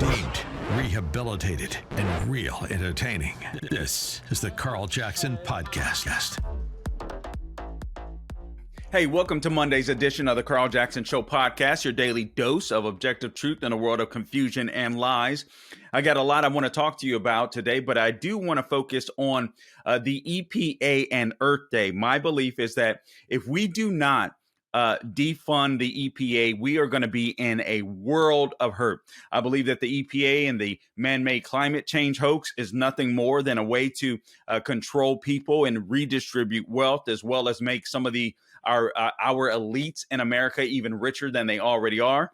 Deemed, rehabilitated, and real entertaining. This is the Carl Jackson Podcast. Hey, welcome to Monday's edition of the Carl Jackson Show podcast, your daily dose of objective truth in a world of confusion and lies. I got a lot I want to talk to you about today, but I do want to focus on the EPA and Earth Day. My belief is that if we do not defund the EPA, we are going to be in a world of hurt. I believe that the EPA and the man-made climate change hoax is nothing more than a way to control people and redistribute wealth, as well as make some of our elites in America even richer than they already are.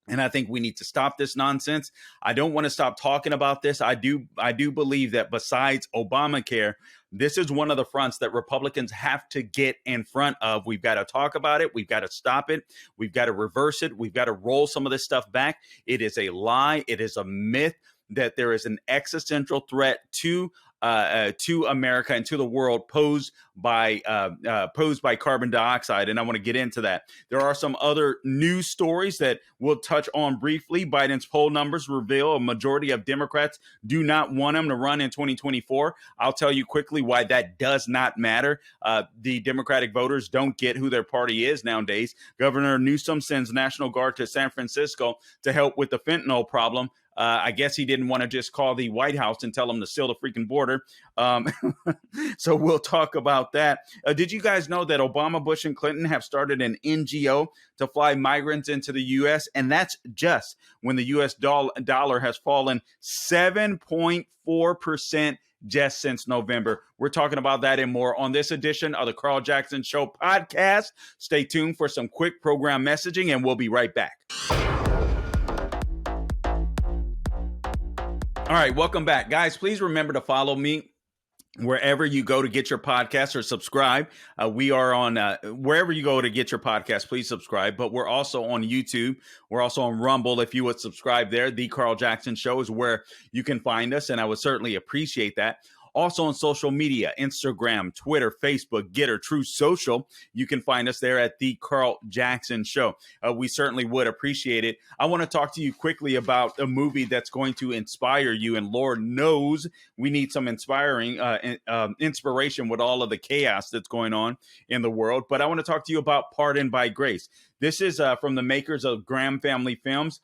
And I think we need to stop this nonsense. I don't want to stop talking about this. I do believe that besides Obamacare, this is one of the fronts that Republicans have to get in front of. We've got to talk about it. We've got to stop it. We've got to reverse it. We've got to roll some of this stuff back. It is a lie. It is a myth that there is an existential threat to America and to the world posed by carbon dioxide, and I want to get into that. There are some other news stories that we'll touch on briefly. Biden's poll numbers reveal a majority of Democrats do not want him to run in 2024. I'll tell you quickly why that does not matter. The Democratic voters don't get who their party is nowadays. Governor Newsom sends National Guard to San Francisco to help with the fentanyl problem. I guess he didn't want to just call the White House and tell them to seal the freaking border. So we'll talk about that. Did you guys know that Obama, Bush, and Clinton have started an NGO to fly migrants into the U.S.? And that's just when the U.S. dollar has fallen 7.4% just since November. We're talking about that and more on this edition of the Carl Jackson Show podcast. Stay tuned for some quick program messaging, and we'll be right back. All right, welcome back. Guys, please remember to follow me wherever you go to get your podcast or subscribe. We are on wherever you go to get your podcast, please subscribe. But we're also on YouTube. We're also on Rumble. If you would subscribe there, The Carl Jackson Show is where you can find us, and I would certainly appreciate that. Also on social media, Instagram, Twitter, Facebook, Getter, True Social. You can find us there at The Carl Jackson Show. We certainly would appreciate it. I want to talk to you quickly about a movie that's going to inspire you. And Lord knows we need some inspiration with all of the chaos that's going on in the world. But I want to talk to you about Pardoned by Grace. This is from the makers of Graham Family Films.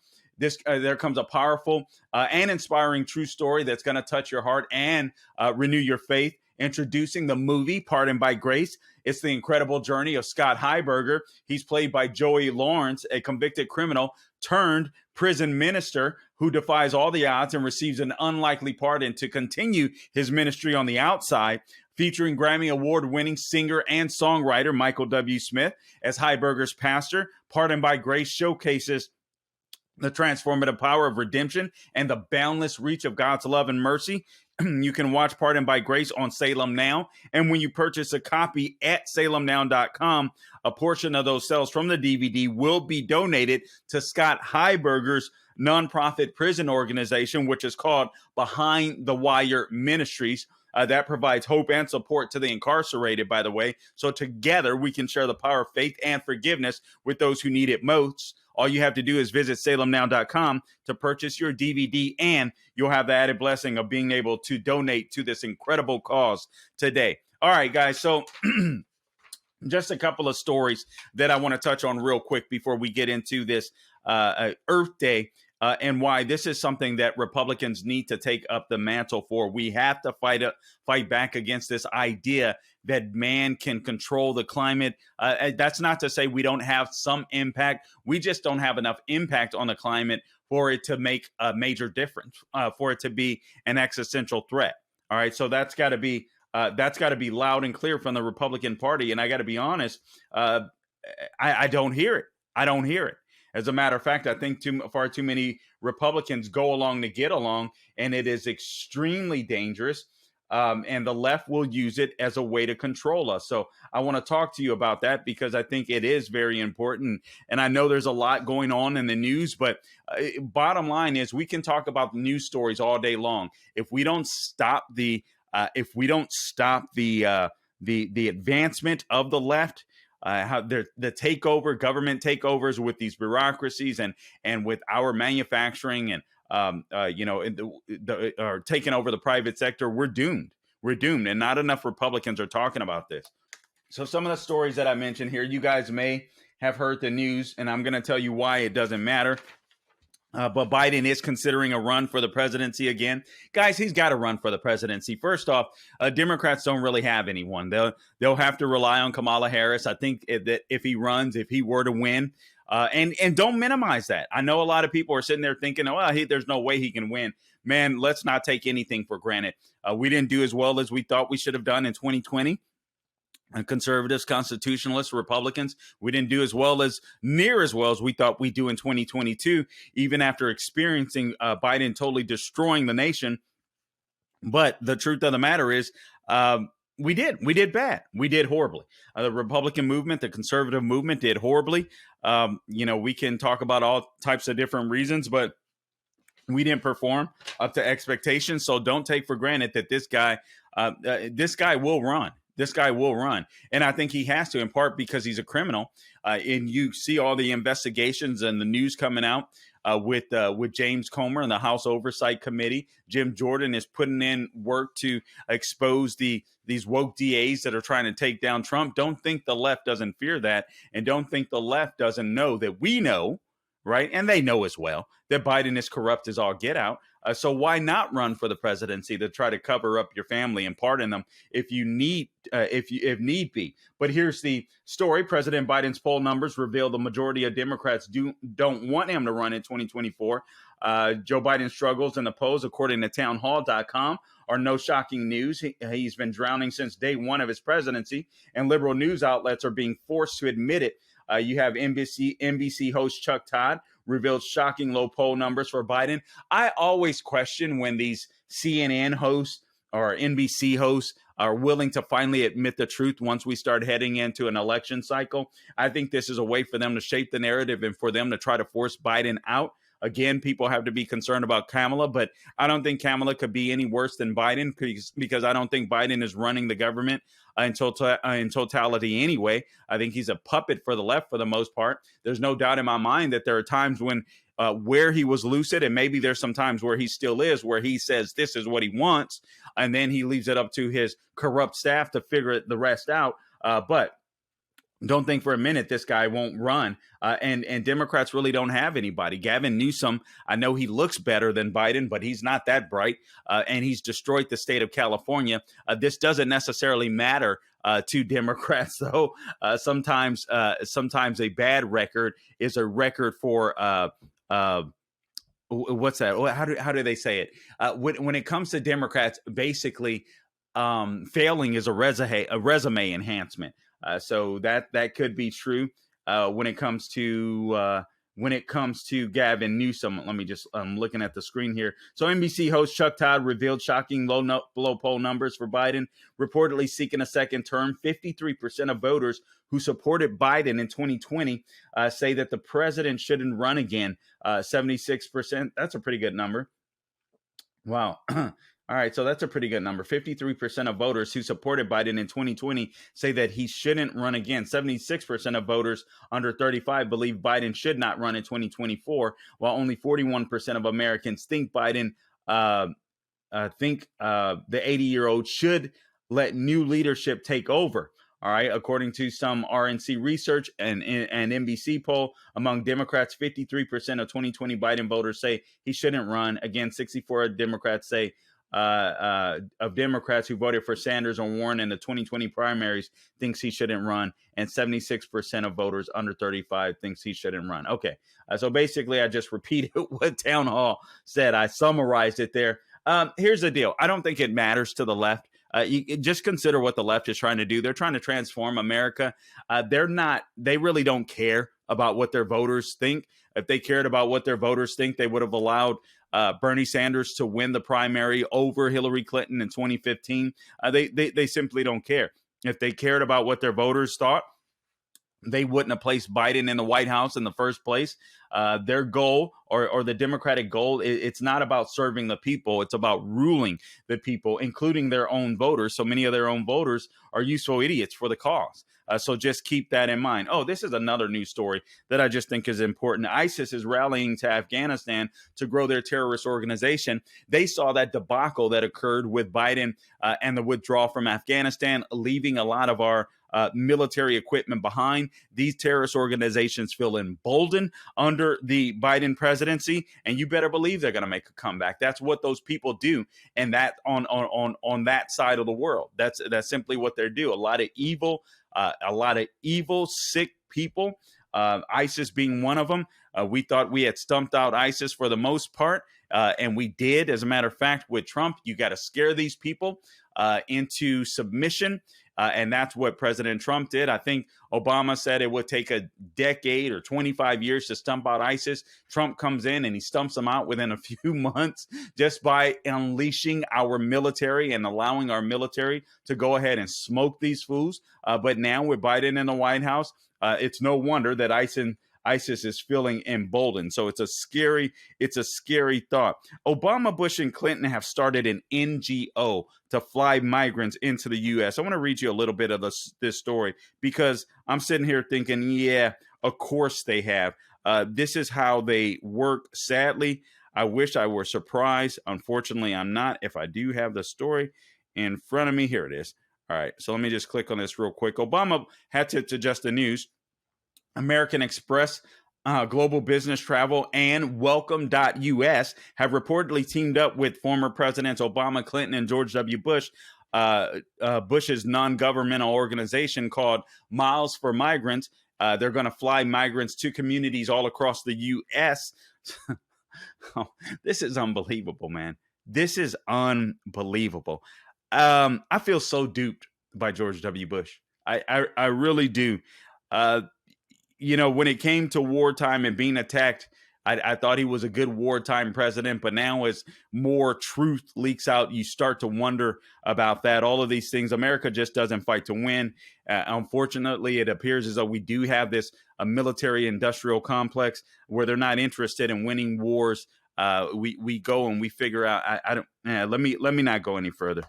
There comes a powerful and inspiring true story that's going to touch your heart and renew your faith. Introducing the movie Pardoned by Grace. It's the incredible journey of Scott Heiberger. He's played by Joey Lawrence, a convicted criminal turned prison minister who defies all the odds and receives an unlikely pardon to continue his ministry on the outside. Featuring Grammy Award-winning singer and songwriter Michael W. Smith as Heiberger's pastor, Pardoned by Grace showcases the transformative power of redemption and the boundless reach of God's love and mercy. You can watch Pardoned by Grace on Salem Now. And when you purchase a copy at salemnow.com, a portion of those sales from the DVD will be donated to Scott Heiberger's nonprofit prison organization, which is called Behind the Wire Ministries. That provides hope and support to the incarcerated, by the way. So together we can share the power of faith and forgiveness with those who need it most. All you have to do is visit salemnow.com to purchase your DVD, and you'll have the added blessing of being able to donate to this incredible cause today. All right, guys. So just a couple of stories that I want to touch on real quick before we get into this Earth Day. And why this is something that Republicans need to take up the mantle for. We have to fight back against this idea that man can control the climate. That's not to say we don't have some impact. We just don't have enough impact on the climate for it to make a major difference, for it to be an existential threat. All right, so that's got to be loud and clear from the Republican Party. And I got to be honest, I don't hear it. I don't hear it. As a matter of fact, I think far too many Republicans go along to get along, and it is extremely dangerous. And the left will use it as a way to control us. So I want to talk to you about that because I think it is very important. And I know there's a lot going on in the news, but bottom line is we can talk about the news stories all day long. If we don't stop the advancement of the left, how the takeover, government takeovers with these bureaucracies and with our manufacturing and are taking over the private sector, we're doomed. We're doomed. And not enough Republicans are talking about this. So some of the stories that I mentioned here, you guys may have heard the news, and I'm going to tell you why it doesn't matter. But Biden is considering a run for the presidency again. Guys, he's got to run for the presidency. First off, Democrats don't really have anyone. They'll have to rely on Kamala Harris. I think that if he runs, if he were to win, and don't minimize that. I know a lot of people are sitting there thinking, oh, there's no way he can win. Man, let's not take anything for granted. We didn't do as well as we thought we should have done in 2020. Conservatives, constitutionalists, Republicans, we didn't do near as well as we thought we'd do in 2022, even after experiencing Biden totally destroying the nation. But the truth of the matter is, we did bad. We did horribly. The Republican movement, the conservative movement did horribly. We can talk about all types of different reasons, but we didn't perform up to expectations. So don't take for granted that this guy will run. This guy will run. And I think he has to, in part because he's a criminal. And you see all the investigations and the news coming out with James Comer and the House Oversight Committee. Jim Jordan is putting in work to expose these woke DAs that are trying to take down Trump. Don't think the left doesn't fear that. And don't think the left doesn't know that we know, right? And they know as well that Biden is corrupt as all get out. So why not run for the presidency to try to cover up your family and pardon them if need be? But here's the story. President Biden's poll numbers reveal the majority of Democrats don't want him to run in 2024. Joe Biden's struggles in the polls, according to townhall.com, are no shocking news. He's been drowning since day one of his presidency, and liberal news outlets are being forced to admit it. You have NBC host Chuck Todd revealed shocking low poll numbers for Biden. I always question when these CNN hosts or NBC hosts are willing to finally admit the truth once we start heading into an election cycle. I think this is a way for them to shape the narrative and for them to try to force Biden out. Again, people have to be concerned about Kamala, but I don't think Kamala could be any worse than Biden because I don't think Biden is running the government in totality anyway. I think he's a puppet for the left for the most part. There's no doubt in my mind that there are times when where he was lucid, and maybe there's some times where he still is, where he says this is what he wants, and then he leaves it up to his corrupt staff to figure the rest out. But don't think for a minute this guy won't run. And Democrats really don't have anybody. Gavin Newsom, I know he looks better than Biden, but he's not that bright. And he's destroyed the state of California. This doesn't necessarily matter to Democrats, though. Sometimes a bad record is a record for what's that? How do they say it? When it comes to Democrats, basically failing is a resume enhancement. So that could be true when it comes to Gavin Newsom. I'm looking at the screen here. So NBC host Chuck Todd revealed shocking low poll numbers for Biden, reportedly seeking a second term. 53% of voters who supported Biden in 2020 say that the president shouldn't run again. 76%. That's a pretty good number. Wow. All right, so that's a pretty good number. 53% of voters who supported Biden in 2020 say that he shouldn't run again. 76% of voters under 35 believe Biden should not run in 2024, while only 41% of Americans think Biden, the 80-year-old should let new leadership take over. All right, according to some RNC research and NBC poll, among Democrats, 53% of 2020 Biden voters say he shouldn't run. Again, 64 Democrats say of Democrats who voted for Sanders or Warren in the 2020 primaries thinks he shouldn't run, and 76% of voters under 35 thinks he shouldn't run. Okay, so basically I just repeated what Town Hall said. I summarized it there. Here's the deal. I don't think it matters to the left. You just consider what the left is trying to do. They're trying to transform America. They really don't care about what their voters think. If they cared about what their voters think, they would have allowed Bernie Sanders to win the primary over Hillary Clinton in 2015. They simply don't care. If they cared about what their voters thought, they wouldn't have placed Biden in the White House in the first place. Their goal, or the Democratic goal, it's not about serving the people. It's about ruling the people, including their own voters. So many of their own voters are useful idiots for the cause. So just keep that in mind. Oh, this is another news story that I just think is important. ISIS is rallying to Afghanistan to grow their terrorist organization. They saw that debacle that occurred with Biden and the withdrawal from Afghanistan, leaving a lot of our military equipment behind. These terrorist organizations feel emboldened under the Biden presidency, and you better believe they're going to make a comeback. That's what those people do, and that on that side of the world, that's simply what they do. A lot of evil, sick people. ISIS being one of them. We thought we had stumped out ISIS for the most part, and we did. As a matter of fact, with Trump, you got to scare these people into submission. And that's what President Trump did. I think Obama said it would take a decade or 25 years to stump out ISIS. Trump comes in and he stumps them out within a few months just by unleashing our military and allowing our military to go ahead and smoke these fools. But now with Biden in the White House, it's no wonder that ISIS is feeling emboldened. So it's a scary thought. Obama, Bush, and Clinton have started an NGO to fly migrants into the U.S. I want to read you a little bit of this story because I'm sitting here thinking, yeah, of course they have. This is how they work. Sadly, I wish I were surprised. Unfortunately, I'm not. If I do have the story in front of me, here it is. All right, so let me just click on this real quick. Obama had to adjust the news. American Express, Global Business Travel, and Welcome.us have reportedly teamed up with former Presidents Obama, Clinton, and George W. Bush. Bush's non-governmental organization called Miles for Migrants. They're going to fly migrants to communities all across the U.S. Oh, this is unbelievable, man. This is unbelievable. I feel so duped by George W. Bush. I really do. When it came to wartime and being attacked, I thought he was a good wartime president. But now as more truth leaks out, you start to wonder about that. All of these things, America just doesn't fight to win. Unfortunately, it appears as though we do have this military industrial complex where they're not interested in winning wars. We go and we figure out. Let me not go any further.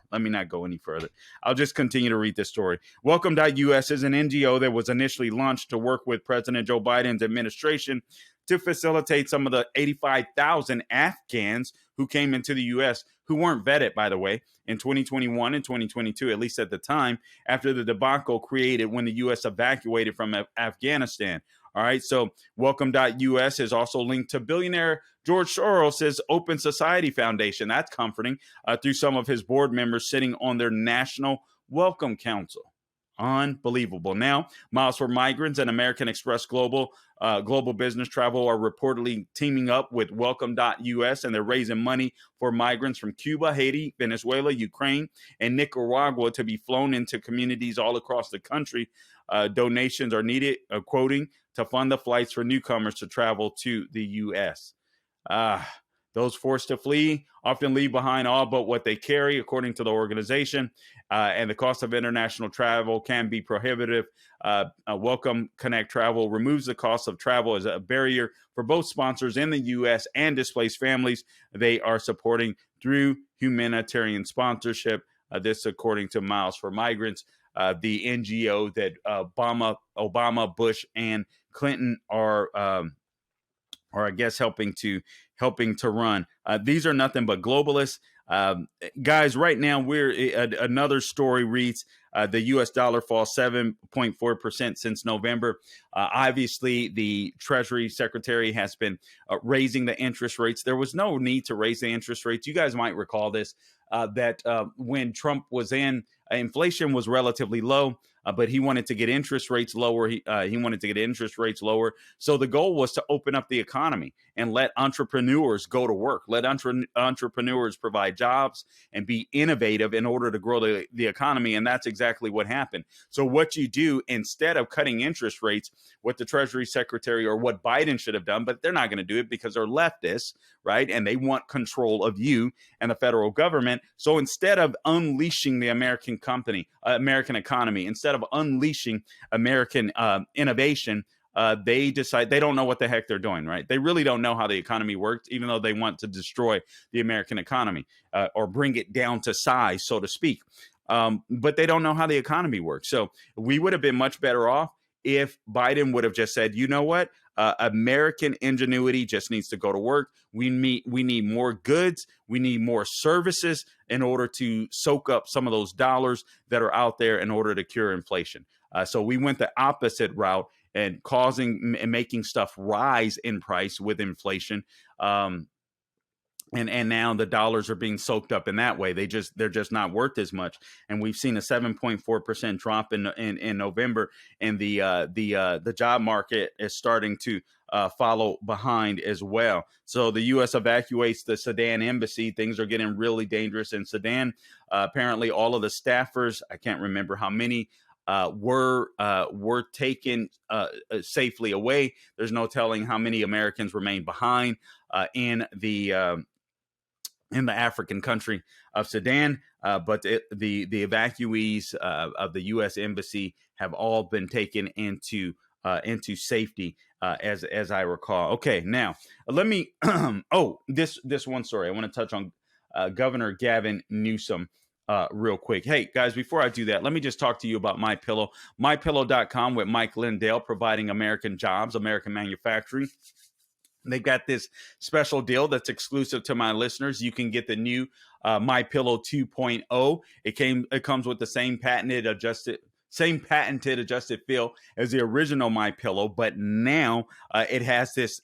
I'll just continue to read this story. Welcome.us is an NGO that was initially launched to work with President Joe Biden's administration to facilitate some of the 85,000 Afghans who came into the U.S. who weren't vetted, by the way, in 2021 and 2022, at least at the time, after the debacle created when the U.S. evacuated from Afghanistan. All right, so Welcome.us is also linked to billionaire George Soros' Open Society Foundation. That's comforting, through some of his board members sitting on their National Welcome Council. Unbelievable. Now, Miles for Migrants and American Express Global Business Travel are reportedly teaming up with Welcome.us, and they're raising money for migrants from Cuba, Haiti, Venezuela, Ukraine, and Nicaragua to be flown into communities all across the country. Donations are needed, quoting, to fund the flights for newcomers to travel to the U.S. Those forced to flee often leave behind all but what they carry, according to the organization, and the cost of international travel can be prohibitive. Welcome Connect Travel removes the cost of travel as a barrier for both sponsors in the U.S. and displaced families they are supporting through humanitarian sponsorship. This, according to Miles for Migrants, the NGO that Obama, Bush, and Clinton are I guess helping to run. These are nothing but globalists. Guys, right now, another story reads, the U.S. dollar falls 7.4% since November. Obviously, the Treasury Secretary has been raising the interest rates. There was no need to raise the interest rates. You guys might recall this, that when Trump was in, inflation was relatively low. But he wanted to get interest rates lower. He wanted to get interest rates lower. So the goal was to open up the economy and let entrepreneurs go to work. Let entrepreneurs provide jobs and be innovative in order to grow the economy. And that's exactly what happened. So what you do, instead of cutting interest rates, what the Treasury Secretary or what Biden should have done, but they're not going to do it because they're leftists, right? And they want control of you and the federal government. So instead of unleashing the American economy, instead of of unleashing American innovation, they decide they don't know what the heck they're doing, right? They really don't know how the economy works, even though they want to destroy the American economy or bring it down to size, so to speak. But they don't know how the economy works. So we would have been much better off if Biden would have just said, you know what? American ingenuity just needs to go to work. We need more goods. We need more services in order to soak up some of those dollars that are out there in order to cure inflation. So we went the opposite route and causing and making stuff rise in price with inflation. And now the dollars are being soaked up in that way. They're just not worth as much. And we've seen a 7.4% drop in November, and the job market is starting to follow behind as well. So the U.S. evacuates the Sudan embassy. Things are getting really dangerous in Sudan. Apparently, all of the staffers, I can't remember how many, were taken safely away. There's no telling how many Americans remain behind in the African country of Sudan, but the evacuees of the U.S. embassy have all been taken into safety, as I recall. Okay, now let me. This one story I want to touch on. Governor Gavin Newsom. Real quick. Hey, guys, before I do that, let me just talk to you about MyPillow. MyPillow.com with Mike Lindell, providing American jobs, American manufacturing. They've got this special deal that's exclusive to my listeners. You can get the new MyPillow 2.0. It comes with the same patented adjusted feel as the original MyPillow, but now it has this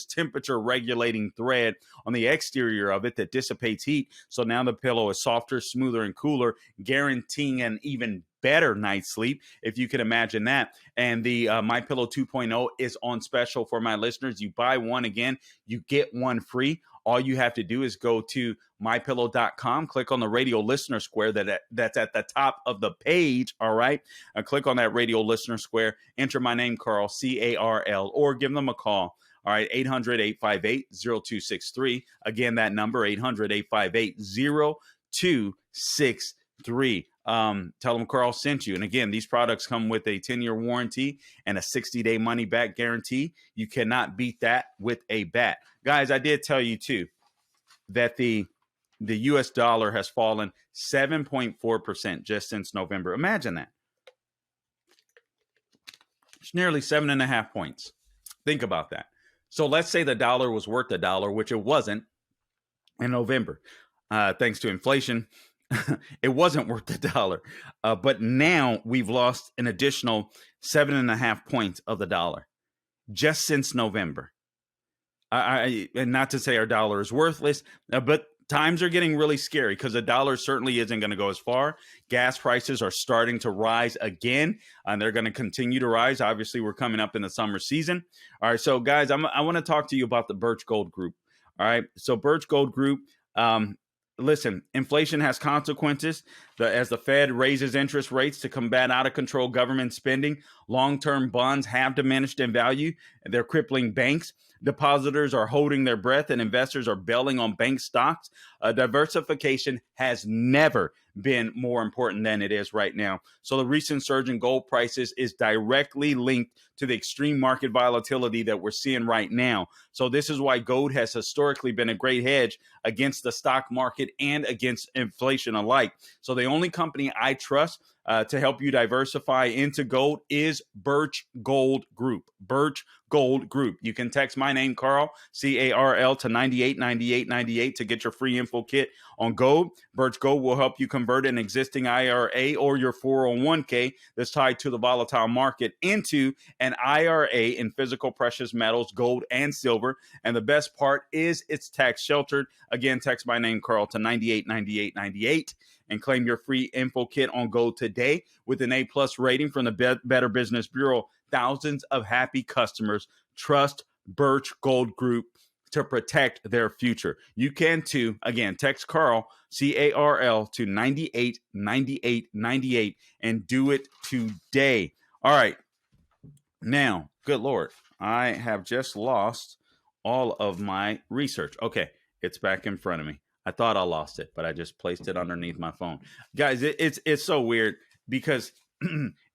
temperature regulating thread on the exterior of it that dissipates heat. So now the pillow is softer, smoother, and cooler, guaranteeing an even better night's sleep, if you can imagine that. And the MyPillow 2.0 is on special for my listeners. You buy one, again, you get one free. All you have to do is go to mypillow.com, click on the radio listener square that's at the top of the page, all right? Click on that radio listener square, enter my name, Carl, C-A-R-L, or give them a call, all right, 800-858-0263. Again, that number, 800-858-0263. Tell them Carl sent you. And again, these products come with a 10-year warranty and a 60-day money-back guarantee. You cannot beat that with a bat. Guys, I did tell you, too, that the U.S. dollar has fallen 7.4% just since November. Imagine that. It's nearly 7.5 points. Think about that. So let's say the dollar was worth $1, which it wasn't in November. Thanks to inflation, it wasn't worth $1. But now we've lost an additional 7.5 points of the dollar just since November. And not to say our dollar is worthless, but times are getting really scary because the dollar certainly isn't going to go as far. Gas prices are starting to rise again, and they're going to continue to rise. Obviously, we're coming up in the summer season. All right, so guys, I want to talk to you about the Birch Gold Group. All right, so Birch Gold Group, listen, inflation has consequences. As the Fed raises interest rates to combat out of control government spending, long-term bonds have diminished in value. They're crippling banks. Depositors are holding their breath and investors are bailing on bank stocks. Diversification has never been more important than it is right now. So the recent surge in gold prices is directly linked to the extreme market volatility that we're seeing right now. So this is why gold has historically been a great hedge against the stock market and against inflation alike. So the only company I trust to help you diversify into gold is Birch Gold Group. Birch Gold Group. You can text my name, Carl, C-A-R-L, to 989898 to get your free info kit on gold. Birch Gold will help you convert an existing IRA or your 401k that's tied to the volatile market into an IRA in physical precious metals, gold and silver. And the best part is it's tax sheltered. Again, text my name, Carl, to 989898 and claim your free info kit on gold today with an A+ rating from the Better Business Bureau. Thousands of happy customers trust Birch Gold Group to protect their future. You can too. Again, text Carl, C-A-R-L, to 989898 and do it today. All right. Now, good Lord, I have just lost all of my research. Okay, it's back in front of me. I thought I lost it, but I just placed it underneath my phone. Guys, it's so weird because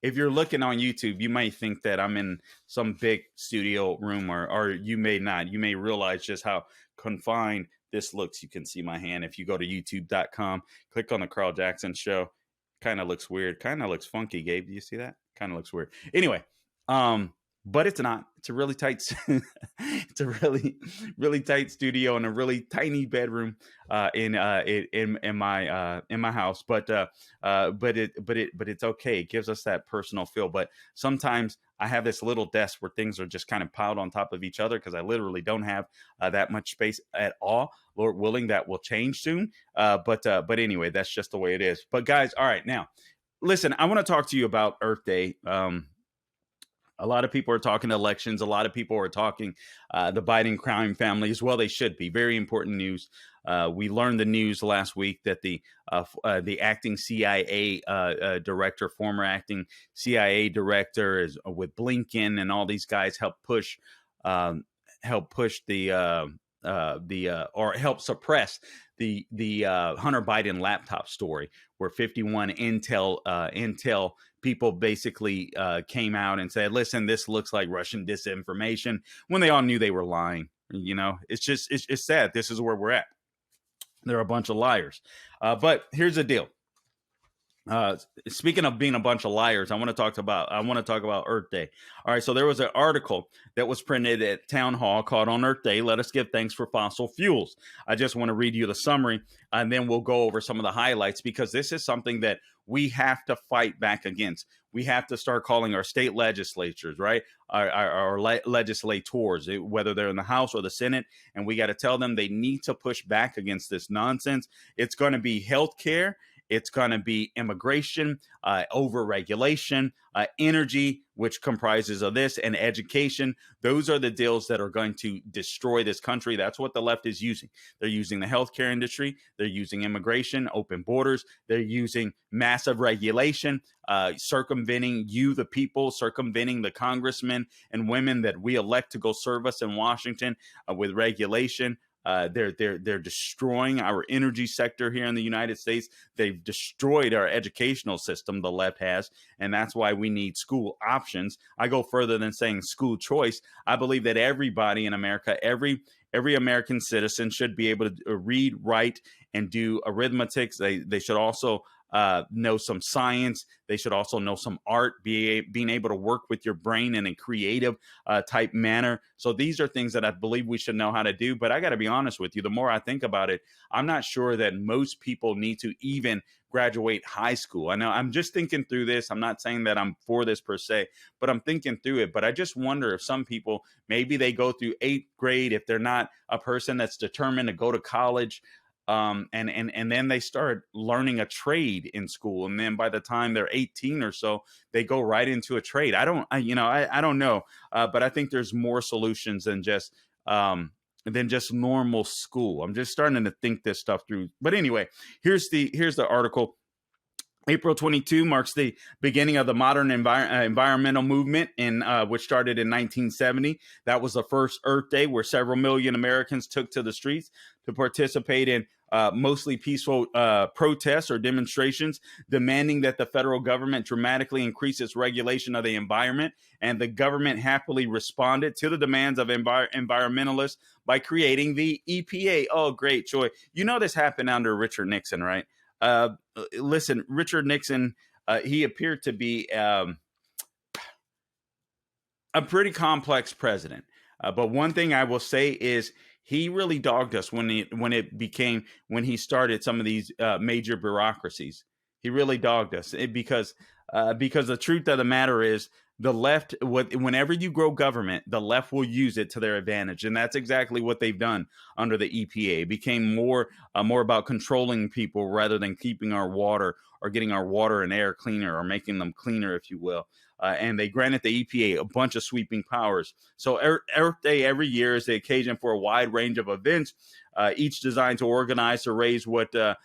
if you're looking on YouTube, you might think that I'm in some big studio room, or you may not. You may realize just how confined this looks. You can see my hand. If you go to youtube.com, click on the Carl Jackson Show. Kind of looks weird. Kind of looks funky, Gabe. Do you see that? Kind of looks weird. Anyway, but it's not. It's a really tight. It's a really tight studio in a really tiny bedroom in my house. But it's okay. It gives us that personal feel. But sometimes I have this little desk where things are just kind of piled on top of each other because I literally don't have that much space at all. Lord willing, that will change soon. But anyway, that's just the way it is. But guys, all right, now listen. I want to talk to you about Earth Day. A lot of people are talking elections. A lot of people are talking the Biden crime family as well. They should be. Very important news. We learned the news last week that the acting CIA director, former acting CIA director, is with Blinken and all these guys help push or help suppress the Hunter Biden laptop story, where 51 Intel people basically came out and said, listen, this looks like Russian disinformation, when they all knew they were lying. You know, it's sad. This is where we're at. They're a bunch of liars. But here's the deal. Speaking of being a bunch of liars, I want to talk about Earth Day. All right, so there was an article that was printed at Town Hall called "On Earth Day, Let Us Give Thanks for Fossil Fuels." I just want to read you the summary, and then we'll go over some of the highlights, because this is something that we have to fight back against. We have to start calling our state legislatures, right? Our legislators, whether they're in the House or the Senate, and we got to tell them they need to push back against this nonsense. It's going to be healthcare. It's going to be immigration, over-regulation, energy, which comprises of this, and education. Those are the deals that are going to destroy this country. That's what the left is using. They're using the healthcare industry. They're using immigration, open borders. They're using massive regulation, circumventing you, the people, circumventing the congressmen and women that we elect to go serve us in Washington with regulation. They're destroying our energy sector here in the United States. They've destroyed our educational system, the left has, and that's why we need school options. I go further than saying school choice. I believe that everybody in America, every American citizen should be able to read, write, and do arithmetic. They should also know some science. They should also know some art, being able to work with your brain in a creative type manner. So these are things that I believe we should know how to do. But I got to be honest with you, the more I think about it, I'm not sure that most people need to even graduate high school. I know I'm just thinking through this. I'm not saying that I'm for this per se, but I'm thinking through it. But I just wonder if some people, maybe they go through 8th grade, if they're not a person that's determined to go to college, and then they start learning a trade in school, and then by the time they're 18 or so, they go right into a trade. I don't know, but I think there's more solutions than just normal school. I'm just starting to think this stuff through. But anyway, here's the article. April 22 marks the beginning of the modern environmental movement, which started in 1970. That was the first Earth Day, where several million Americans took to the streets to participate in mostly peaceful protests or demonstrations, demanding that the federal government dramatically increase its regulation of the environment. And the government happily responded to the demands of environmentalists by creating the EPA. Oh, great joy. You know, this happened under Richard Nixon, right? Listen, Richard Nixon, he appeared to be a pretty complex president. But one thing I will say is he really dogged us when he started some of these major bureaucracies. He really dogged us because the truth of the matter is, the left, whenever you grow government, the left will use it to their advantage. And that's exactly what they've done under the EPA. It became more about controlling people rather than keeping our water or getting our water and air cleaner, or making them cleaner, if you will. And they granted the EPA a bunch of sweeping powers. So Earth Day every year is the occasion for a wide range of events, each designed to organize to raise what the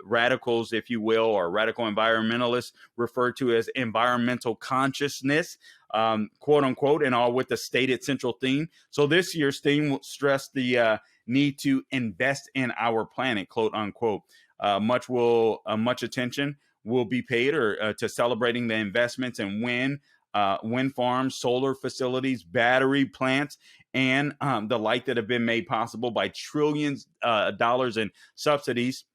radicals, if you will, or radical environmentalists refer to as environmental consciousness, quote unquote, and all with the stated central theme. So this year's theme stressed the need to invest in our planet, quote unquote. Much attention will be paid or to celebrating the investments in wind farms, solar facilities, battery plants, and the like that have been made possible by trillions of dollars in subsidies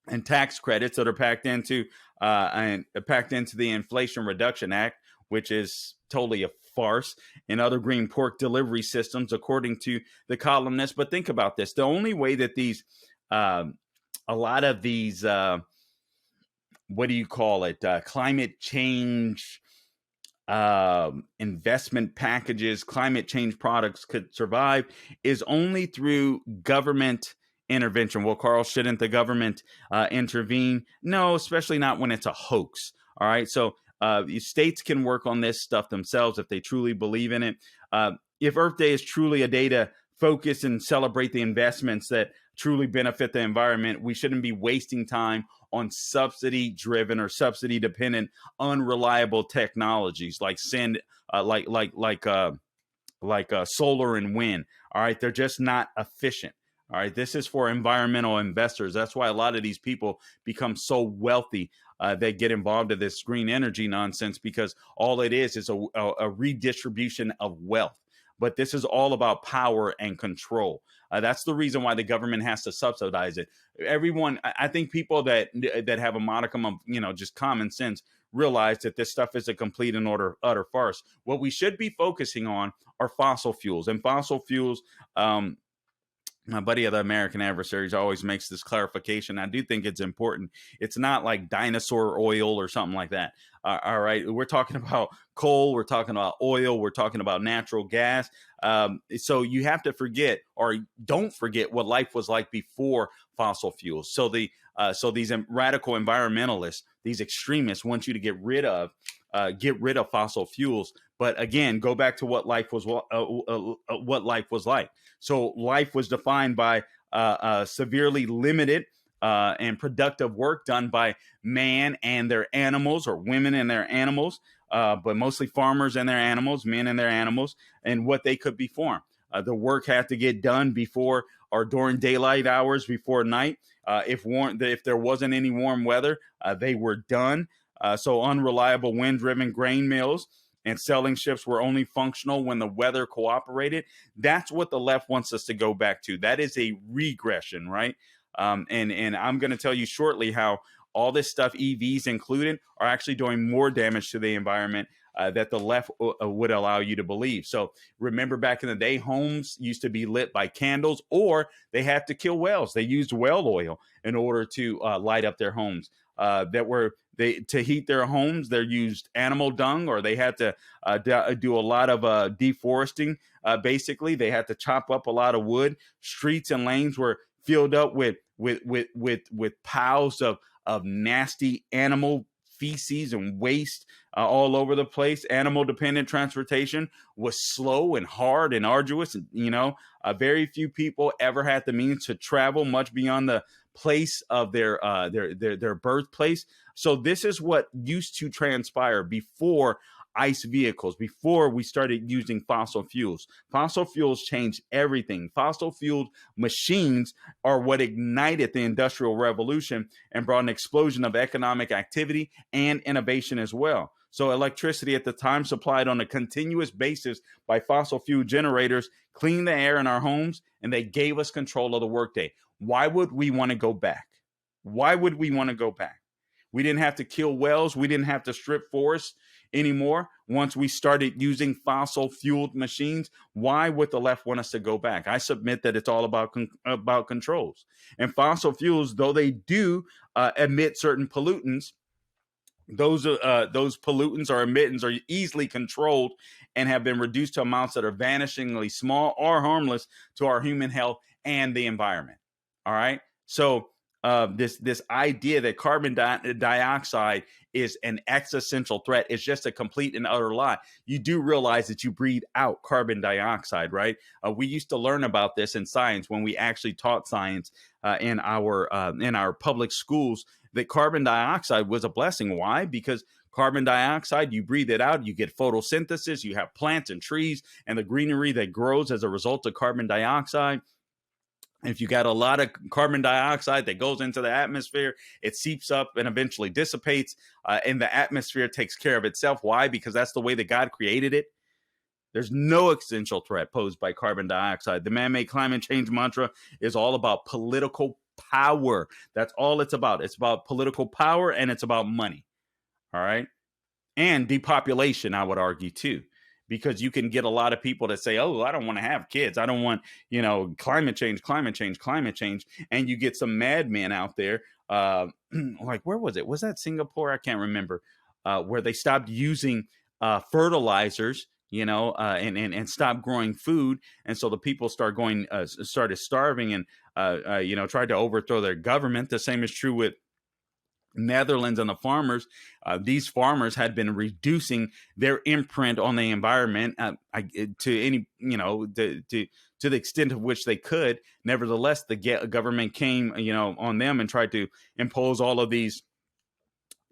and tax credits that are packed into the Inflation Reduction Act, which is totally a farce, and other green pork delivery systems, according to the columnist. But think about this: the only way that these, a lot of these, what do you call it, climate change investment packages, climate change products could survive is only through government intervention. Well, Carl, shouldn't the government intervene? No, especially not when it's a hoax. All right. So states can work on this stuff themselves if they truly believe in it. If Earth Day is truly a day to focus and celebrate the investments that truly benefit the environment, we shouldn't be wasting time on subsidy driven or subsidy dependent unreliable technologies like solar and wind. All right, they're just not efficient. All right, this is for environmental investors. That's why a lot of these people become so wealthy. They get involved in this green energy nonsense because all it is a redistribution of wealth. But this is all about power and control. That's the reason why the government has to subsidize it. Everyone, I think people that have a modicum of, just common sense realize that this stuff is a complete and utter farce. What we should be focusing on are fossil fuels. And fossil fuels, my buddy of the American Adversaries always makes this clarification. I do think it's important. It's not like dinosaur oil or something like that. All right. We're talking about coal. We're talking about oil. We're talking about natural gas. So you have to forget, or don't forget, what life was like before fossil fuels. So these radical environmentalists, these extremists, want you to get rid of fossil fuels. But again, go back to what life was like. So life was defined by severely limited and productive work done by man and their animals, or women and their animals, but mostly farmers and their animals, men and their animals, and what they could perform. The work had to get done before or during daylight hours, before night. If there wasn't any warm weather, they were done. So unreliable wind-driven grain mills and selling ships were only functional when the weather cooperated. That's what the left wants us to go back to. That is a regression, right? And I'm going to tell you shortly how all this stuff, EVs included, are actually doing more damage to the environment that the left would allow you to believe. So remember, back in the day, homes used to be lit by candles, or they had to kill whales. They used whale oil in order to light up their homes. To heat their homes, they used animal dung, or they had to do a lot of deforesting. Basically, they had to chop up a lot of wood. Streets and lanes were filled up with piles of nasty animal feces and waste all over the place. Animal dependent transportation was slow and hard and arduous. Very few people ever had the means to travel much beyond the place of their birthplace. So this is what used to transpire before ICE vehicles, before we started using fossil fuels. Fossil fuels changed everything. Fossil fueled machines are what ignited the Industrial Revolution and brought an explosion of economic activity and innovation as well. So electricity at the time, supplied on a continuous basis by fossil fuel generators, cleaned the air in our homes, and they gave us control of the workday. Why would we want to go back? Why would we want to go back? We didn't have to kill whales. We didn't have to strip forests anymore. Once we started using fossil fueled machines, why would the left want us to go back? I submit that it's all about controls. And fossil fuels, though they do emit certain pollutants, those pollutants or emittents are easily controlled and have been reduced to amounts that are vanishingly small or harmless to our human health and the environment. All right. So this idea that carbon dioxide is an existential threat is just a complete and utter lie. You do realize that you breathe out carbon dioxide, right? We used to learn about this in science when we actually taught science in our public schools, that carbon dioxide was a blessing. Why? Because carbon dioxide, you breathe it out, you get photosynthesis, you have plants and trees and the greenery that grows as a result of carbon dioxide. If you got a lot of carbon dioxide that goes into the atmosphere, it seeps up and eventually dissipates, and the atmosphere takes care of itself. Why? Because that's the way that God created it. There's no existential threat posed by carbon dioxide. The man-made climate change mantra is all about political power. That's all it's about. It's about political power, and it's about money. All right. And depopulation, I would argue, too, because you can get a lot of people that say, oh, I don't want to have kids. I don't want, climate change, climate change, climate change. And you get some madmen out there. Like, where was it? Was that Singapore? I can't remember, where they stopped using fertilizers, and stopped growing food. And so the people started starving and, tried to overthrow their government. The same is true with Netherlands and the farmers. These farmers had been reducing their imprint on the environment to any, to the extent of which they could. Nevertheless, the government came, on them and tried to impose all of these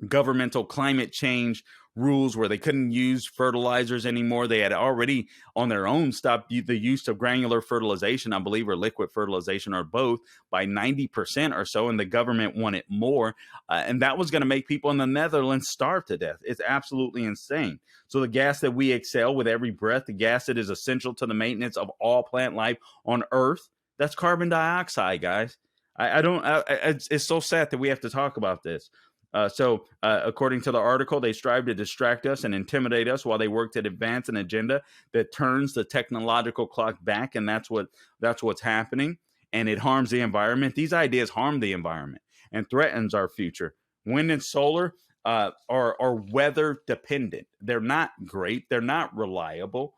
governmental climate change rules where they couldn't use fertilizers anymore. They had already on their own stopped the use of granular fertilization, I believe, or liquid fertilization, or both, by 90% or so. And the government wanted more. And that was going to make people in the Netherlands starve to death. It's absolutely insane. So the gas that we exhale with every breath, the gas that is essential to the maintenance of all plant life on Earth, that's carbon dioxide, guys. It's so sad that we have to talk about this. According to the article, they strive to distract us and intimidate us while they work to advance an agenda that turns the technological clock back, and that's what's happening. And it harms the environment. These ideas harm the environment and threatens our future. Wind and solar are weather dependent. They're not great. They're not reliable.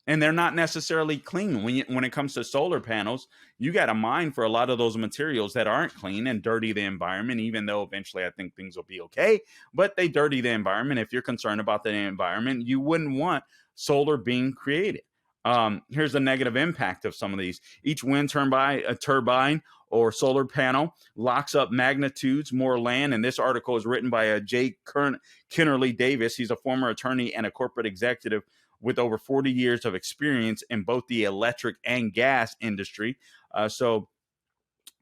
And they're not necessarily clean. When it comes to solar panels, you got to mine for a lot of those materials that aren't clean and dirty the environment, even though eventually I think things will be okay. But they dirty the environment. If you're concerned about the environment, you wouldn't want solar being created. Here's the negative impact of some of these. Each wind turbine or solar panel locks up magnitudes more land. And this article is written by Jay Kennerly Davis. He's a former attorney and a corporate executive with over 40 years of experience in both the electric and gas industry. So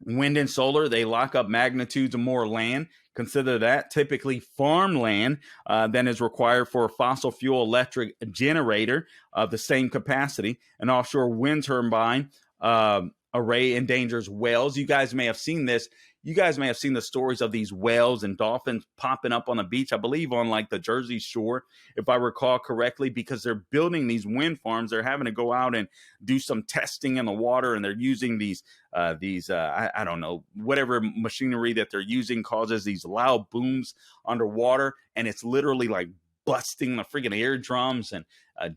wind and solar, they lock up magnitudes of more land. Consider that typically farmland than is required for a fossil fuel electric generator of the same capacity. An offshore wind turbine array endangers whales. You guys may have seen this. You guys may have seen the stories of these whales and dolphins popping up on the beach, I believe on like the Jersey Shore, if I recall correctly, because they're building these wind farms. They're having to go out and do some testing in the water, and they're using these I don't know, whatever machinery that they're using causes these loud booms underwater, and it's literally like busting the freaking eardrums and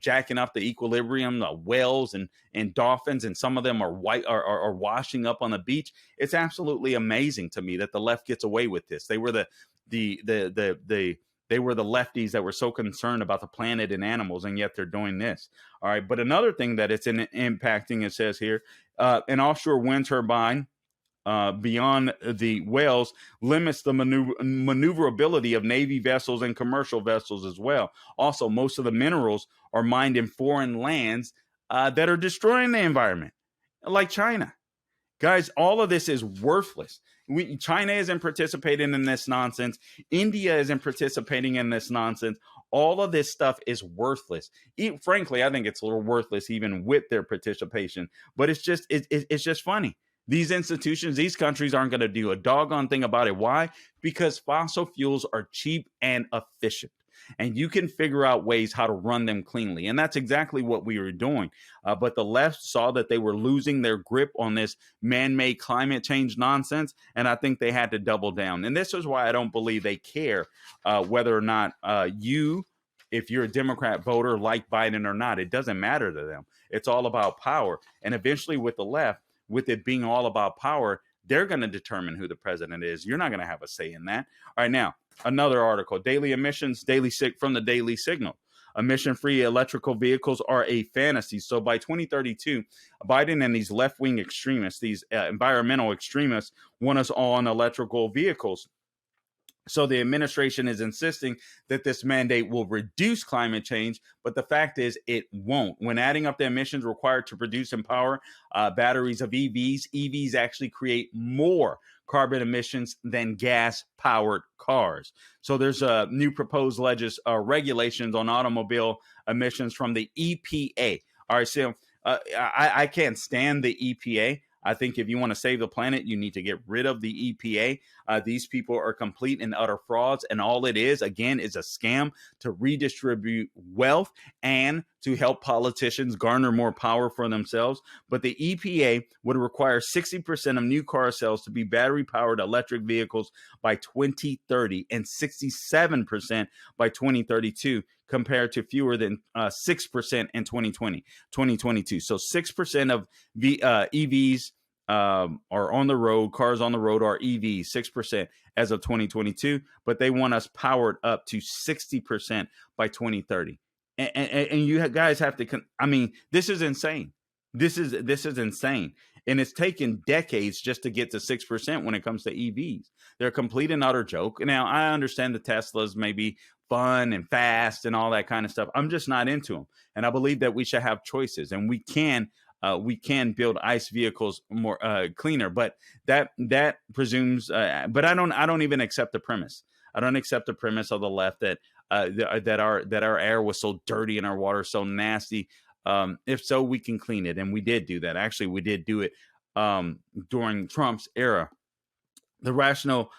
jacking up the equilibrium, the whales and dolphins, and some of them are washing up on the beach. It's absolutely amazing to me that the left gets away with this. They were they were the lefties that were so concerned about the planet and animals, and yet they're doing this. All right, but another thing that it's impacting, it says here, an offshore wind turbine beyond the whales limits the maneuverability of Navy vessels and commercial vessels as well. Also, most of the minerals are mined in foreign lands that are destroying the environment, like China. Guys, all of this is worthless. China isn't participating in this nonsense. India isn't participating in this nonsense. All of this stuff is worthless. Frankly, I think it's a little worthless even with their participation. But it's just funny. These institutions, these countries aren't going to do a doggone thing about it. Why? Because fossil fuels are cheap and efficient, and you can figure out ways how to run them cleanly. And that's exactly what we were doing. But the left saw that they were losing their grip on this man-made climate change nonsense, and I think they had to double down. And this is why I don't believe they care whether or not if you're a Democrat voter, like Biden or not. It doesn't matter to them. It's all about power. And eventually with the left, with it being all about power, they're going to determine who the president is. You're not going to have a say in that. All right, now, another article, daily emissions, from the Daily Signal. Emission-free electrical vehicles are a fantasy. So by 2032, Biden and these left-wing extremists, these environmental extremists, want us all on electrical vehicles. So the administration is insisting that this mandate will reduce climate change, but the fact is it won't. When adding up the emissions required to produce and power batteries of EVs actually create more carbon emissions than gas-powered cars. So there's a new proposed regulations on automobile emissions from the EPA. All right, so I can't stand the EPA. I think if you want to save the planet, you need to get rid of the EPA. These people are complete and utter frauds. And all it is, again, is a scam to redistribute wealth and to help politicians garner more power for themselves. But the EPA would require 60% of new car sales to be battery-powered electric vehicles by 2030 and 67% by 2032, compared to fewer than 6% in 2022. So 6% of the EVs are on the road, cars on the road are EVs, 6% as of 2022, but they want us powered up to 60% by 2030. And you guys have to, I mean, this is insane. This is insane. And it's taken decades just to get to 6% when it comes to EVs. They're a complete and utter joke. Now, I understand the Teslas may be fun and fast and all that kind of stuff. I'm just not into them. And I believe that we should have choices, and we can build ICE vehicles more cleaner. But that presumes, but I don't even accept the premise. I don't accept the premise of the left that that our air was so dirty and our water so nasty. If so, we can clean it, and we did do that. Actually, we did do it during Trump's era. The rationale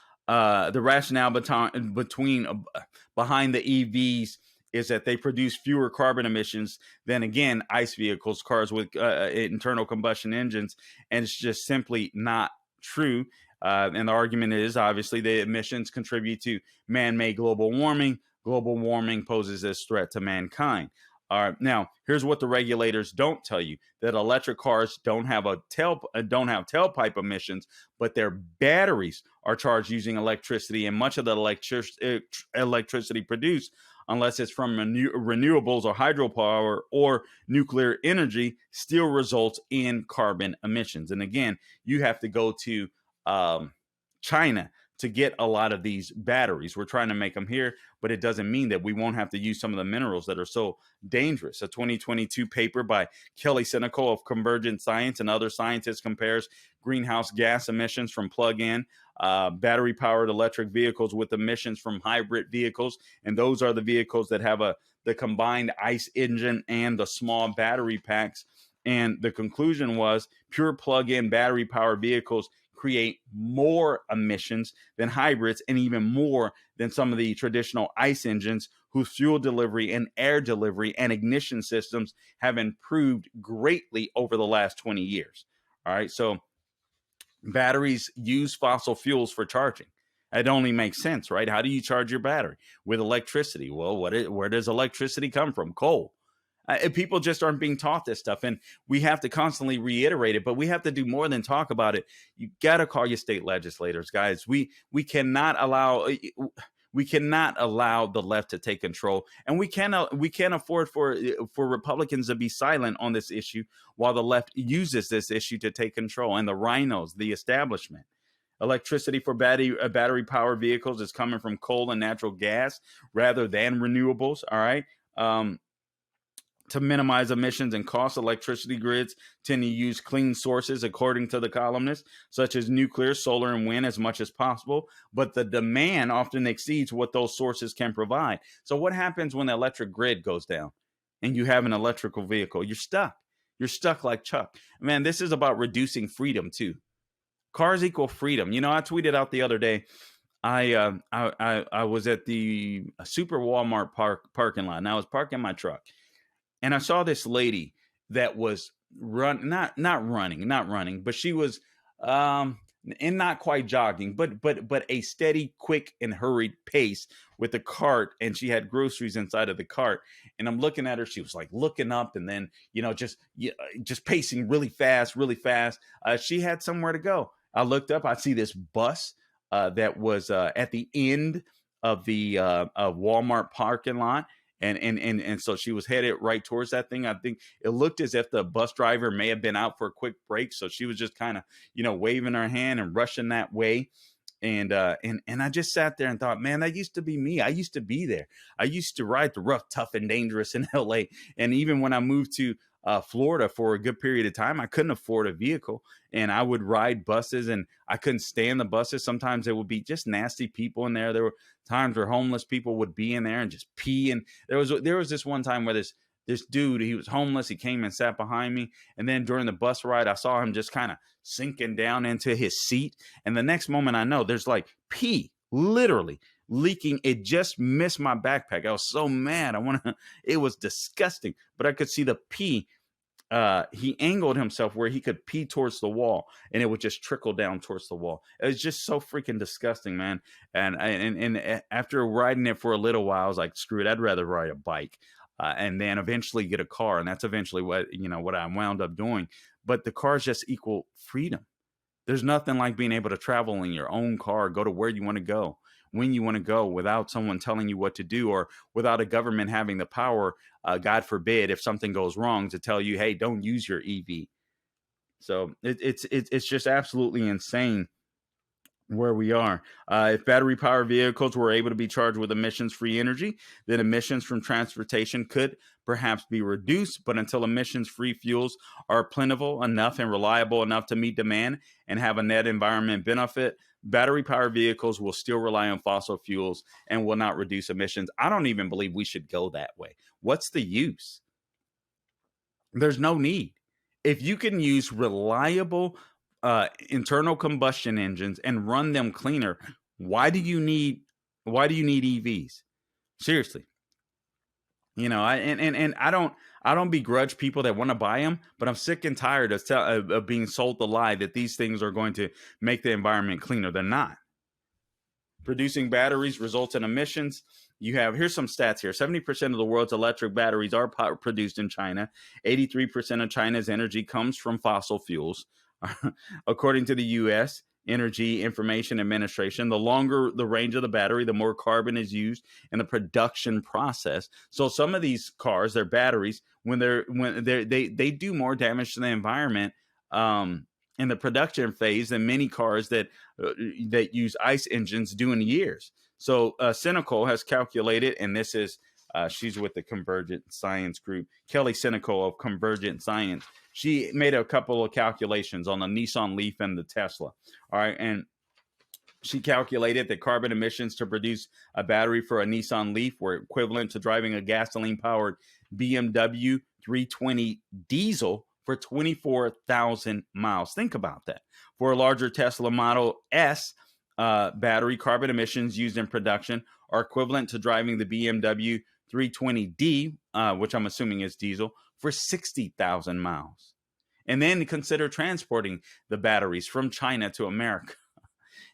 behind the EVs is that they produce fewer carbon emissions than, again, ICE vehicles, cars with internal combustion engines, and it's just simply not true. And the argument is, obviously, the emissions contribute to man-made global warming. Global warming poses this threat to mankind. Now, here's what the regulators don't tell you: that electric cars don't have tailpipe emissions, but their batteries are charged using electricity, and much of the electricity produced, unless it's from renewables or hydropower or nuclear energy, still results in carbon emissions. And again, you have to go to China to get a lot of these batteries. We're trying to make them here, but it doesn't mean that we won't have to use some of the minerals that are so dangerous. A 2022 paper by Kelly Senecal of Convergent Science and other scientists compares greenhouse gas emissions from plug-in battery-powered electric vehicles with emissions from hybrid vehicles. And those are the vehicles that have the combined ICE engine and the small battery packs. And the conclusion was pure plug-in battery-powered vehicles create more emissions than hybrids, and even more than some of the traditional ICE engines, whose fuel delivery and air delivery and ignition systems have improved greatly over the last 20 years. All right, so batteries use fossil fuels for charging. It only makes sense, right? How do you charge your battery? With electricity. Well, where does electricity come from? Coal. People just aren't being taught this stuff, and we have to constantly reiterate it, but we have to do more than talk about it. You got to call your state legislators, guys. We cannot allow the left to take control, and we can't afford for Republicans to be silent on this issue while the left uses this issue to take control. And the rhinos, the establishment. Electricity for battery power vehicles is coming from coal and natural gas rather than renewables. All right. To minimize emissions and costs, electricity grids tend to use clean sources, according to the columnist, such as nuclear, solar, and wind as much as possible. But the demand often exceeds what those sources can provide. So what happens when the electric grid goes down and you have an electrical vehicle? You're stuck. You're stuck like Chuck. Man, this is about reducing freedom too. Cars equal freedom. You know, I tweeted out the other day, I was at the Super Walmart parking lot, and I was parking my truck. And I saw this lady that was not running, but she was and not quite jogging, but a steady, quick, and hurried pace with a cart, and she had groceries inside of the cart. And I'm looking at her; she was like looking up, and then just pacing really fast. She had somewhere to go. I looked up. I see this bus that was at the end of the Walmart parking lot. And so she was headed right towards that thing. I think it looked as if the bus driver may have been out for a quick break. So she was just kind of, waving her hand and rushing that way. And I just sat there and thought, man, that used to be me. I used to be there. I used to ride the rough, tough, and dangerous in LA. And even when I moved to Florida for a good period of time, I couldn't afford a vehicle, and I would ride buses, and I couldn't stand the buses. Sometimes there would be just nasty people in there. There were times where homeless people would be in there and just pee. And there was this one time where this dude, he was homeless. He came and sat behind me. And then during the bus ride, I saw him just kind of sinking down into his seat. And the next moment I know there's like pee literally leaking. It just missed my backpack. I was so mad. It was disgusting, but I could see the pee. He angled himself where he could pee towards the wall, and it would just trickle down towards the wall. It was just so freaking disgusting, man. And after riding it for a little while, I was like, screw it. I'd rather ride a bike. And then eventually get a car. And that's eventually what I wound up doing. But the cars just equal freedom. There's nothing like being able to travel in your own car, go to where you want to go, when you want to go, without someone telling you what to do, or without a government having the power, God forbid, if something goes wrong, to tell you, hey, don't use your EV. So it's just absolutely insane where we are. If battery powered vehicles were able to be charged with emissions-free energy, then emissions from transportation could perhaps be reduced. But until emissions-free fuels are plentiful enough and reliable enough to meet demand and have a net environment benefit, battery powered vehicles will still rely on fossil fuels and will not reduce emissions. I don't even believe we should go that way. What's the use? There's no need. If you can use reliable internal combustion engines and run them cleaner, why do you need EVs? Seriously. I don't begrudge people that want to buy them, but I'm sick and tired of being sold the lie that these things are going to make the environment cleaner. They're not. Producing batteries results in emissions. Here's some stats here. 70% of the world's electric batteries are produced in China. 83% of China's energy comes from fossil fuels. According to the U.S. Energy Information Administration, the longer the range of the battery, the more carbon is used in the production process. So some of these cars, their batteries, they do more damage to the environment in the production phase than many cars that use ICE engines do in years. So Senecal has calculated, and this is she's with the Convergent Science Group, Kelly Senecal of Convergent Science. She made a couple of calculations on the Nissan Leaf and the Tesla. All right. And she calculated that carbon emissions to produce a battery for a Nissan Leaf were equivalent to driving a gasoline-powered BMW 320 diesel for 24,000 miles. Think about that. For a larger Tesla Model S battery, carbon emissions used in production are equivalent to driving the BMW 320D, which I'm assuming is diesel, for 60,000 miles. And then consider transporting the batteries from China to America.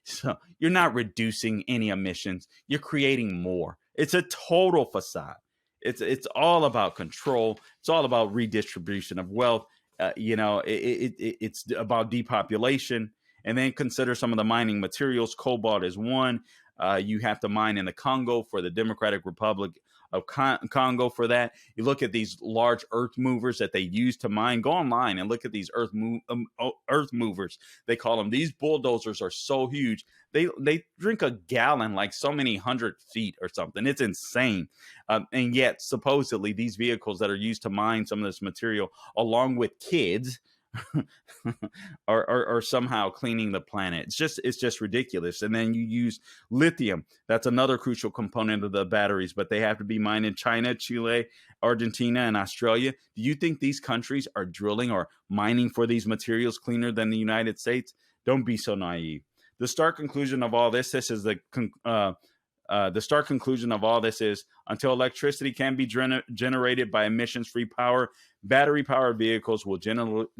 So you're not reducing any emissions. You're creating more. It's a total facade. It's all about control. It's all about redistribution of wealth. It's about depopulation. And then consider some of the mining materials. Cobalt is one. You have to mine in the Congo for the Democratic Republic of Congo for that. You look at these large earth movers that they use to mine. Go online and look at these earth movers. They call them. These bulldozers are so huge. They drink a gallon like so many 100 feet or something. It's insane. And yet supposedly these vehicles that are used to mine some of this material, along with kids, are somehow cleaning the planet. It's just ridiculous. And then you use lithium. That's another crucial component of the batteries, but they have to be mined in China, Chile, Argentina, and Australia. Do you think these countries are drilling or mining for these materials cleaner than the United States? Don't be so naive. The stark conclusion of all this is until electricity can be generated by emissions-free power, battery-powered vehicles will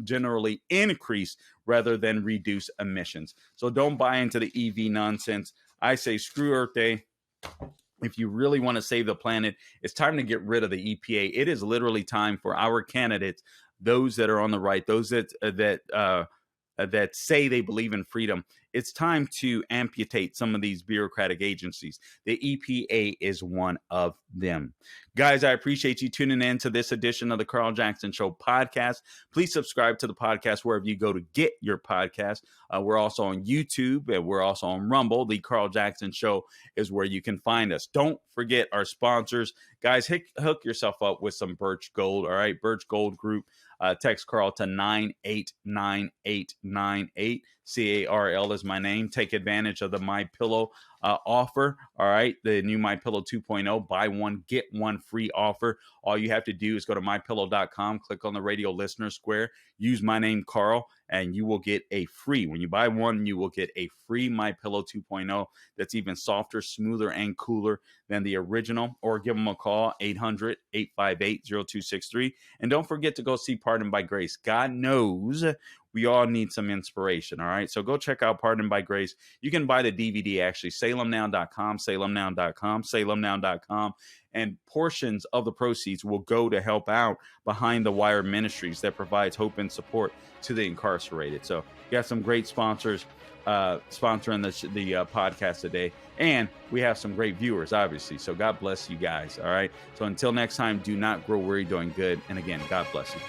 generally increase rather than reduce emissions. So don't buy into the EV nonsense. I say screw Earth Day. If you really want to save the planet, it's time to get rid of the EPA. It is literally time for our candidates, those that are on the right, those that say they believe in freedom. it's time to amputate some of these bureaucratic agencies. The EPA is one of them. Guys, I appreciate you tuning in to this edition of the Carl Jackson Show podcast. Please subscribe to the podcast wherever you go to get your podcast. We're also on YouTube and we're also on Rumble. The Carl Jackson Show is where you can find us. Don't forget our sponsors. Guys, hook yourself up with some Birch Gold. All right, Birch Gold Group. Text Carl to 989898. CARL is my name. Take advantage of the MyPillow offer. All right, the new MyPillow 2.0, buy one, get one free offer. All you have to do is go to mypillow.com, click on the radio listener square, use my name, Carl, and you will get a free. When you buy one, you will get a free MyPillow 2.0 that's even softer, smoother, and cooler than the original. Or give them a call, 800-858-0263. And don't forget to go see Pardoned by Grace. God knows we all need some inspiration, all right? So go check out Pardoned by Grace. You can buy the DVD, actually, salemnow.com, salemnow.com, salemnow.com. And portions of the proceeds will go to help out Behind the Wire Ministries that provides hope and support to the incarcerated. So you got some great sponsors sponsoring the podcast today. And we have some great viewers, obviously. So God bless you guys, all right? So until next time, do not grow weary doing good. And again, God bless you.